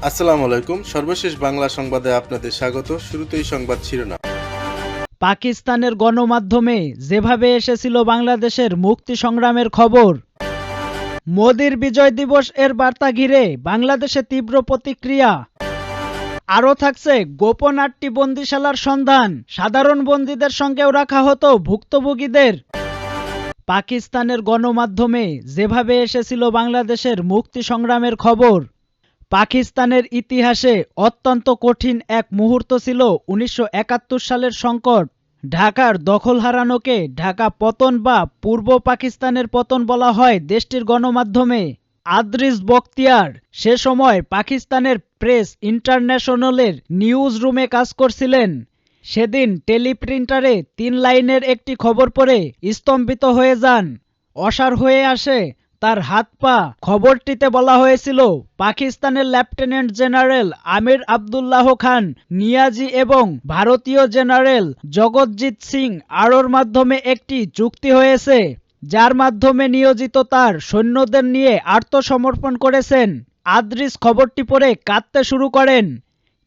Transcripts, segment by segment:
আসসালামু আলাইকুম। সর্বশেষ বাংলা সংবাদে আপনাদের স্বাগত। শুরুতেই সংবাদ শিরোনাম। পাকিস্তানের গণমাধ্যমে যেভাবে এসেছিল বাংলাদেশের মুক্তি সংগ্রামের খবর। মোদির বিজয় দিবস এর বার্তা ঘিরে বাংলাদেশে তীব্র প্রতিক্রিয়া। আরও থাকছে গোপন ৮টি বন্দিশালার সন্ধান, সাধারণ বন্দীদের সঙ্গেও রাখা হতো ভুক্তভোগীদের। পাকিস্তানের গণমাধ্যমে যেভাবে এসেছিল বাংলাদেশের মুক্তি সংগ্রামের খবর। পাকিস্তানের ইতিহাসে অত্যন্ত কঠিন এক মুহূর্ত ছিল ১৯৭১ সালের সংকট। ঢাকার দখল হারানোকে ঢাকা পতন বা পূর্ব পাকিস্তানের পতন বলা হয় দেশটির গণমাধ্যমে। আদ্রিস বখতিয়ার সে সময় পাকিস্তানের প্রেস ইন্টারন্যাশনালের নিউজ রুমে কাজ করছিলেন। সেদিন টেলিপ্রিন্টারে ৩ লাইনের একটি খবর পড়ে স্তম্ভিত হয়ে যান। অসাড় হয়ে আসে তার হাত পা। খবরটিতে বলা হয়েছিল পাকিস্তানের লেফটেন্যান্ট জেনারেল আমির আবদুল্লাহ খান নিয়াজি এবং ভারতীয় জেনারেল জগৎজিৎ সিং আরোর মাধ্যমে একটি চুক্তি হয়েছে, যার মাধ্যমে নিয়োজিত তার সৈন্যদের নিয়ে আত্মসমর্পণ করেছেন। আদ্রিস খবরটি পড়ে কাঁদতে শুরু করেন।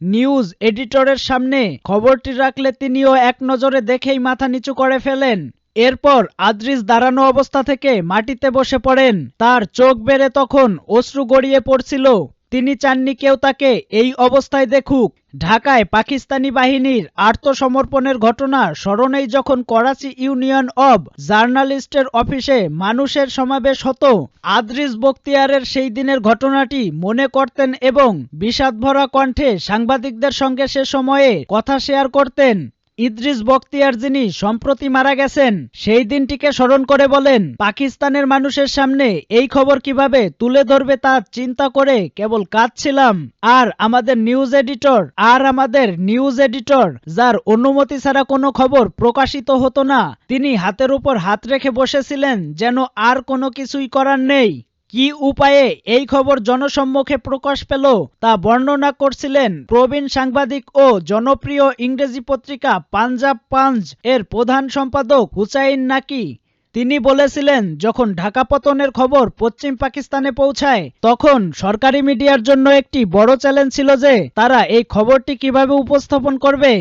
নিউজ এডিটরের সামনে খবরটি রাখলে তিনিও এক নজরে দেখেই মাথা নিচু করে ফেলেন। এরপর আদ্রিস দাঁড়ানো অবস্থা থেকে মাটিতে বসে পড়েন। তার চোখ বেয়ে তখন অশ্রু গড়িয়ে পড়ছিল। তিনি চাননি কেউ তাকে এই অবস্থায় দেখুক। ঢাকায় পাকিস্তানি বাহিনীর আত্মসমর্পণের ঘটনা স্মরণেই যখন করাচি ইউনিয়ন অব জার্নালিস্টের অফিসে মানুষের সমাবেশ হতো, আদ্রিস বখতিয়ারের সেই দিনের ঘটনাটি মনে করতেন এবং বিষাদভরা কণ্ঠে সাংবাদিকদের সঙ্গে সে সময়ে কথা শেয়ার করতেন। ইদ্রিস বখতিয়ার, যিনি সম্প্রতি মারা গেছেন, সেই দিনটিকে স্মরণ করে বলেন, পাকিস্তানের মানুষের সামনে এই খবর কিভাবে তুলে ধরবে তা চিন্তা করে কেবল কাঁদছিলাম। আর আমাদের নিউজ এডিটর যার অনুমতি ছাড়া কোনো খবর প্রকাশিত হতো না, তিনি হাতের উপর হাত রেখে বসেছিলেন যেন আর কোনো কিছুই করার নেই। কি উপায়ে এই খবর জনসম্মুখে প্রকাশ পেল তা বর্ণনা করছিলেন প্রবীণ সাংবাদিক ও জনপ্রিয় ইংরেজি পত্রিকা পাঞ্জাব পাঞ্জ এর প্রধান সম্পাদক হুসাইন নাকি। তিনি বলেছিলেন, যখন ঢাকা পতনের খবর পশ্চিম পাকিস্তানে পৌঁছায়, তখন সরকারি মিডিয়ার জন্য একটি বড় চ্যালেঞ্জ ছিল যে তারা এই খবরটি কিভাবে উপস্থাপন করবে।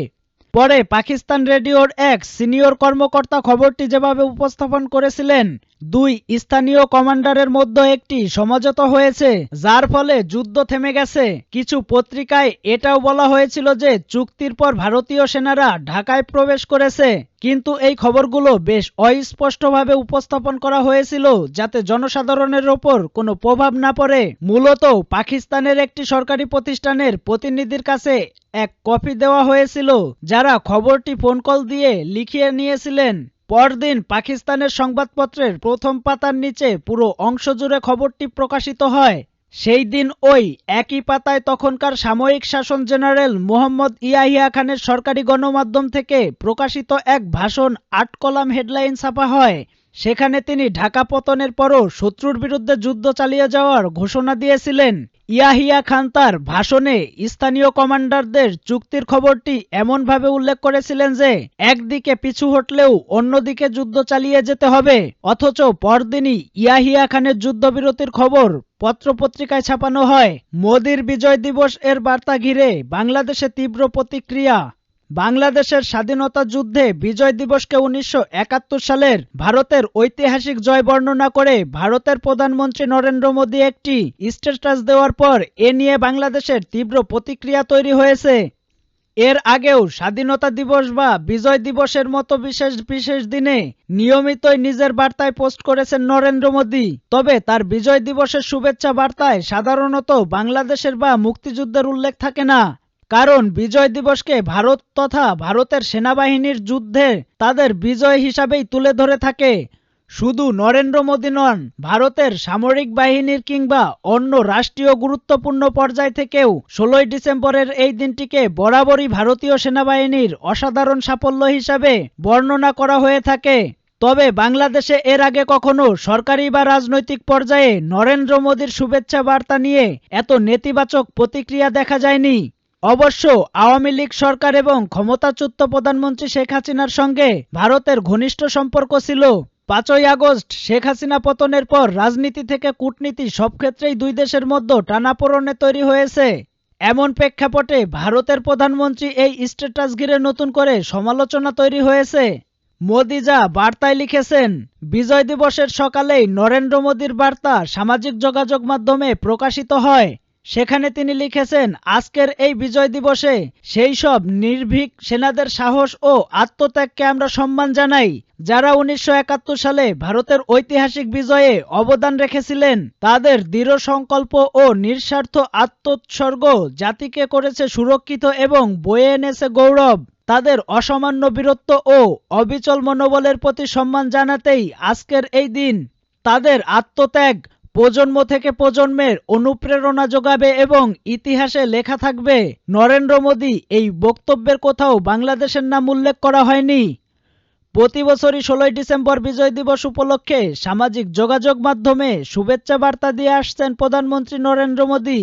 পরে পাকিস্তান রেডিওর এক সিনিয়র কর্মকর্তা খবরটি যেভাবে উপস্থাপন করেছিলেন, 2 স্থানীয় কমান্ডারের মধ্যে একটি সমঝোতা হয়েছে, যার ফলে যুদ্ধ থেমে গেছে। কিছু পত্রিকায় এটাও বলা হয়েছিল যে চুক্তির পর ভারতীয় সেনারা ঢাকায় প্রবেশ করেছে, কিন্তু এই খবরগুলো বেশ অস্পষ্টভাবে উপস্থাপন করা হয়েছিল যাতে জনসাধারণের ওপর কোনো প্রভাব না পড়ে। মূলত পাকিস্তানের একটি সরকারি প্রতিষ্ঠানের প্রতিনিধির কাছে এক কপি দেওয়া হয়েছিল, যারা খবরটি ফোন কল দিয়ে লিখিয়ে নিয়েছিলেন। পরদিন পাকিস্তানের সংবাদপত্রের প্রথম পাতার নিচে পুরো অংশ জুড়ে খবরটি প্রকাশিত হয়। সেই দিন ওই একই পাতায় তখনকার সামরিক শাসন জেনারেল মোহাম্মদ ইয়াহিয়া খানের সরকারি গণমাধ্যম থেকে প্রকাশিত এক ভাষণ 8 কলাম হেডলাইন ছাপা হয়। সেখানে তিনি ঢাকা পতনের পরও শত্রুর বিরুদ্ধে যুদ্ধ চালিয়ে যাওয়ার ঘোষণা দিয়েছিলেন। ইয়াহিয়া খান তার ভাষণে স্থানীয় কমান্ডারদের চুক্তির খবরটি এমনভাবে উল্লেখ করেছিলেন যে একদিকে পিছু হটলেও অন্যদিকে যুদ্ধ চালিয়ে যেতে হবে। অথচ পরদিনই ইয়াহিয়া খানের যুদ্ধবিরতির খবর পত্রপত্রিকায় ছাপানো হয়। মোদির বিজয় দিবস এর বার্তা ঘিরে বাংলাদেশে তীব্র প্রতিক্রিয়া। বাংলাদেশের স্বাধীনতা যুদ্ধে বিজয় দিবসকে ১৯৭১ সালের ভারতের ঐতিহাসিক জয় বর্ণনা করে ভারতের প্রধানমন্ত্রী নরেন্দ্র মোদী একটি স্ট্যাটাস দেওয়ার পর এ নিয়ে বাংলাদেশের তীব্র প্রতিক্রিয়া তৈরি হয়েছে। এর আগেও স্বাধীনতা দিবস বা বিজয় দিবসের মতো বিশেষ দিনে নিয়মিতই নিজের বার্তায় পোস্ট করেছেন নরেন্দ্র মোদী। তবে তার বিজয় দিবসের শুভেচ্ছা বার্তায় সাধারণত বাংলাদেশের বা মুক্তিযুদ্ধের উল্লেখ থাকে না, কারণ বিজয় দিবসকে ভারত তথা ভারতের সেনাবাহিনীর যুদ্ধে তাদের বিজয় হিসাবেই তুলে ধরে থাকে। শুধু নরেন্দ্র মোদী নন, ভারতের সামরিক বাহিনীর কিংবা অন্য রাষ্ট্রীয় গুরুত্বপূর্ণ পর্যায় থেকেও 16ই ডিসেম্বরের এই দিনটিকে বরাবরই ভারতীয় সেনাবাহিনীর অসাধারণ সাফল্য হিসাবে বর্ণনা করা হয়ে থাকে। তবে বাংলাদেশে এর আগে কখনো সরকারি বা রাজনৈতিক পর্যায়ে নরেন্দ্র মোদীর শুভেচ্ছা বার্তা নিয়ে এত নেতিবাচক প্রতিক্রিয়া দেখা যায়নি। অবশ্য আওয়ামী লীগ সরকার এবং ক্ষমতাচ্যুত প্রধানমন্ত্রী শেখ হাসিনার সঙ্গে ভারতের ঘনিষ্ঠ সম্পর্ক ছিল। 5ই আগস্ট শেখ হাসিনা পতনের পর রাজনীতি থেকে কূটনীতি সব ক্ষেত্রেই দুই দেশের মধ্যে টানাপোড়েনে তৈরি হয়েছে। এমন প্রেক্ষাপটে ভারতের প্রধানমন্ত্রী এই স্ট্যাটাস ঘিরে নতুন করে সমালোচনা তৈরি হয়েছে। মোদি যা বার্তায় লিখেছেন, বিজয় দিবসের সকালেই নরেন্দ্র মোদির বার্তা সামাজিক যোগাযোগ মাধ্যমে প্রকাশিত হয়। সেখানে তিনি লিখেছেন, আজকের এই বিজয় দিবসে সেই সব নির্ভীক সেনাদের সাহস ও আত্মত্যাগকে আমরা সম্মান জানাই, যারা 1971 সালে ভারতের ঐতিহাসিক বিজয়ে অবদান রেখেছিলেন। তাদের দৃঢ় সংকল্প ও নিঃস্বার্থ আত্মোৎসর্গ জাতিকে করেছে সুরক্ষিত এবং বয়ে এনেছে গৌরব। তাদের অসামান্য বীরত্ব ও অবিচল মনোবলের প্রতি সম্মান জানাতেই আজকের এই দিন। তাদের আত্মত্যাগ প্রজন্ম থেকে প্রজন্মের অনুপ্রেরণা যোগাবে এবং ইতিহাসে লেখা থাকবে। নরেন্দ্র মোদি এই বক্তব্যের কোথাও বাংলাদেশের নাম উল্লেখ করা হয়নি। প্রতি বছরই 16ই ডিসেম্বর বিজয় দিবস উপলক্ষে সামাজিক যোগাযোগ মাধ্যমে শুভেচ্ছা বার্তা দিয়ে আসছেন প্রধানমন্ত্রী নরেন্দ্র মোদি।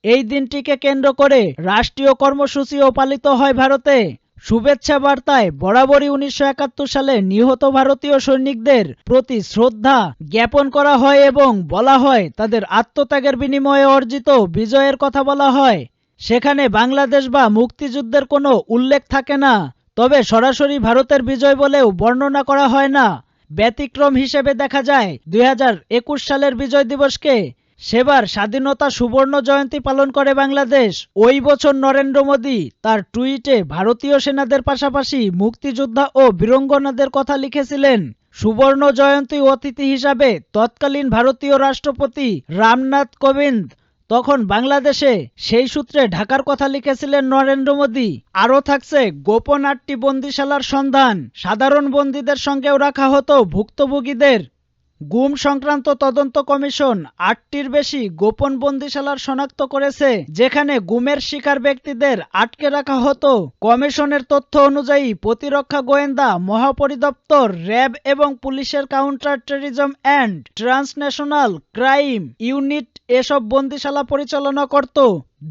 এই দিনটিকে কেন্দ্র করে রাষ্ট্রীয় কর্মসূচিও পালিত হয় ভারতে। শুভেচ্ছা বার্তায় বরাবরই 1971 সালে নিহত ভারতীয় সৈনিকদের প্রতি শ্রদ্ধা জ্ঞাপন করা হয় এবং বলা হয় তাদের আত্মত্যাগের বিনিময়ে অর্জিত বিজয়ের কথা বলা হয়। সেখানে বাংলাদেশ বা মুক্তিযুদ্ধের কোনো উল্লেখ থাকে না, তবে সরাসরি ভারতের বিজয় বলেও বর্ণনা করা হয় না। ব্যতিক্রম হিসেবে দেখা যায় 2021 সালের বিজয় দিবসকে। সেবার স্বাধীনতা সুবর্ণ জয়ন্তী পালন করে বাংলাদেশ। ওই বছর নরেন্দ্র মোদি তার টুইটে ভারতীয় সেনাদের পাশাপাশি মুক্তিযোদ্ধা ও বীরাঙ্গনাদের কথা লিখেছিলেন। সুবর্ণ জয়ন্তী অতিথি হিসাবে তৎকালীন ভারতীয় রাষ্ট্রপতি রামনাথ কোবিন্দ তখন বাংলাদেশে, সেই সূত্রে ঢাকার কথা লিখেছিলেন নরেন্দ্র মোদি। আরও থাকছে গোপন 8টি বন্দিশালার সন্ধান। সাধারণ বন্দীদের সঙ্গেও রাখা হতো ভুক্তভোগীদের। গুম সংক্রান্ত তদন্ত কমিশন 8টির বেশি গোপন বন্দিশালার শনাক্ত করেছে, যেখানে গুমের শিকার ব্যক্তিদের আটকে রাখা হতো। কমিশনের তথ্য অনুযায়ী প্রতিরক্ষা গোয়েন্দা মহাপরিদপ্তর, র্যাব এবং পুলিশের counter terrorism and transnational crime unit এসব বন্দিশালা পরিচালনা করত।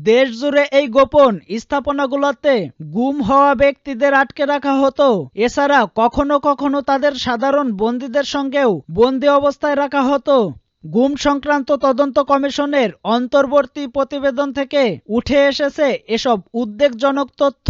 দেশ জুড়ে এই গোপন স্থাপনাগুলোতে গুম হওয়া ব্যক্তিদের আটকে রাখা হতো। এছাড়া কখনো কখনো তাদের সাধারণ বন্দীদের সঙ্গেও বন্দী অবস্থায় রাখা হতো। গুম সংক্রান্ত তদন্ত কমিশনের অন্তর্বর্তী প্রতিবেদন থেকে উঠে এসেছে এসব উদ্বেগজনক তথ্য।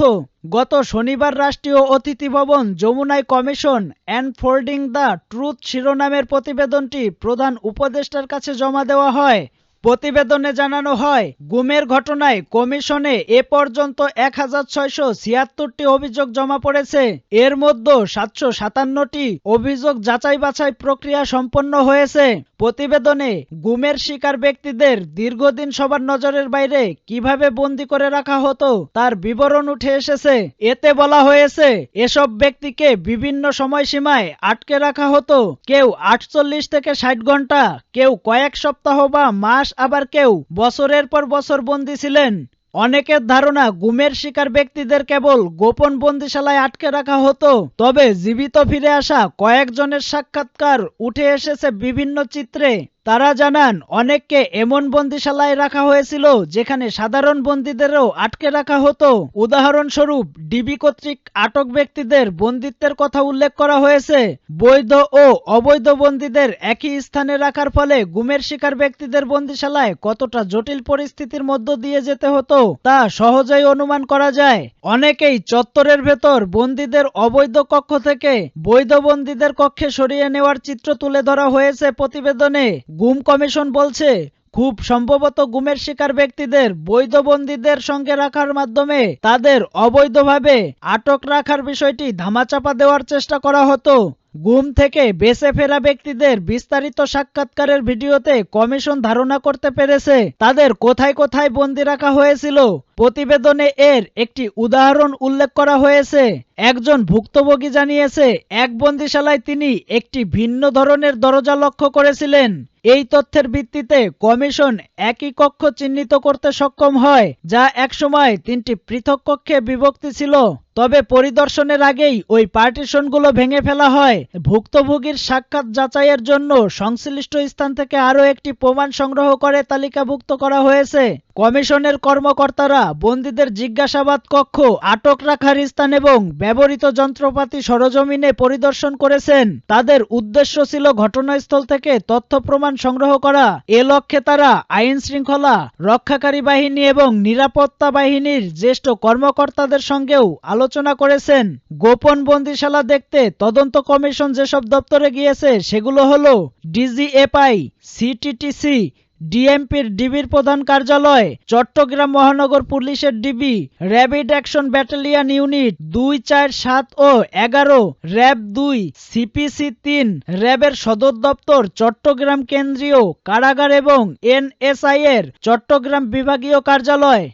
গত শনিবার রাষ্ট্রীয় অতিথি ভবন যমুনায় কমিশন আনফোল্ডিং দ্য ট্রুথ শিরোনামের প্রতিবেদনটি প্রধান উপদেষ্টার কাছে জমা দেওয়া হয়। প্রতিবেদনে জানানো হয়, গুমের ঘটনায় কমিশনে এ পর্যন্ত 1676টি অভিযোগ জমা পড়েছে। এর মধ্যে 757টি অভিযোগ যাচাই বাছাই প্রক্রিয়া সম্পন্ন হয়েছে। প্রতিবেদনে গুমের শিকার ব্যক্তিদের দীর্ঘদিন সবার নজরের বাইরে কিভাবে বন্দী করে রাখা হতো তার বিবরণ উঠে এসেছে। এতে বলা হয়েছে, এসব ব্যক্তিকে বিভিন্ন সময়সীমায় আটকে রাখা হতো। কেউ 48 থেকে 60 ঘন্টা, কেউ কয়েক সপ্তাহ বা মাস, আবার কেউ বছরের পর বছর বন্দী ছিলেন। অনেকের ধারণা গুমের শিকার ব্যক্তিদের কেবল গোপন বন্দিশালায় আটকে রাখা হতো। তবে জীবিত ফিরে আসা কয়েকজনের সাক্ষাৎকার উঠে এসেছে বিভিন্ন চিত্রে। তারা জানান, অনেককে এমন বন্দিশালায় রাখা হয়েছিল যেখানে সাধারণ বন্দীদেরও আটকে রাখা হতো। উদাহরণস্বরূপ ডিবি কর্তৃক আটক ব্যক্তিদের বন্দিত্বের কথা উল্লেখ করা হয়েছে। বৈধ ও অবৈধ বন্দীদের একই স্থানে রাখার ফলে গুমের শিকার ব্যক্তিদের বন্দিশালায় কতটা জটিল পরিস্থিতির মধ্য দিয়ে যেতে হতো তা সহজেই অনুমান করা যায়। অনেকেই চত্বরের ভেতর বন্দীদের অবৈধ কক্ষ থেকে বৈধ বন্দীদের কক্ষে সরিয়ে নেওয়ার চিত্র তুলে ধরা হয়েছে প্রতিবেদনে। গুম কমিশন বলছে, খুব সম্ভবত গুমের শিকার ব্যক্তিদের বৈধ বন্দীদের সঙ্গে রাখার মাধ্যমে তাদের অবৈধভাবে আটক রাখার বিষয়টি ধামাচাপা দেওয়ার চেষ্টা করা হতো। গুম থেকে বেঁচে ফেরা ব্যক্তিদের বিস্তারিত সাক্ষাৎকারের ভিডিওতে কমিশন ধারণা করতে পেরেছে তাদের কোথায় কোথায় বন্দী রাখা হয়েছিল। প্রতিবেদনে এর একটি উদাহরণ উল্লেখ করা হয়েছে। একজন ভুক্তভোগী জানিয়েছে, এক বন্দিশালায় তিনি একটি ভিন্ন ধরনের দরজা লক্ষ্য করেছিলেন। এই তথ্যের ভিত্তিতে কমিশন একই কক্ষ চিহ্নিত করতে সক্ষম হয়, যা একসময় 3টি পৃথক কক্ষে বিভক্তি ছিল। তবে পরিদর্শনের আগেই ওই পার্টিশনগুলো ভেঙে ফেলা হয়। ভুক্তভোগীর সাক্ষাৎ যাচাইয়ের জন্য সংশ্লিষ্ট স্থান থেকে আরও একটি প্রমাণ সংগ্রহ করে তালিকাভুক্ত করা হয়েছে। কমিশনের কর্মকর্তারা বন্দীদের জিজ্ঞাসাবাদ কক্ষ, আটক রাখার স্থান এবং ব্যবহৃত যন্ত্রপাতি সরজমিনে পরিদর্শন করেছেন। তাদের উদ্দেশ্য ছিল ঘটনাস্থল থেকে তথ্য প্রমাণ সংগ্রহ করা। এ লক্ষ্যে তারা আইন শৃঙ্খলা রক্ষাকারী বাহিনী এবং নিরাপত্তা বাহিনীর জ্যেষ্ঠ কর্মকর্তাদের সঙ্গেও আলোচনা করেছেন। গোপন বন্দিশালা দেখতে তদন্ত কমিশন যেসব দপ্তরে গিয়েছে সেগুলো হলো ডিজিএফআই, সিটিটিসি, ডিএমপির ডিবির প্রধান কার্যালয়, চট্টগ্রাম মহানগর পুলিশের DB, rapid action battalion unit 2, 4, 7 ও 11, র্যাব 2, সিপিসি 3, র্যাবের সদর দপ্তর, চট্টগ্রাম কেন্দ্রীয় কারাগার এবং এনএসআই এর চট্টগ্রাম বিভাগীয় কার্যালয়।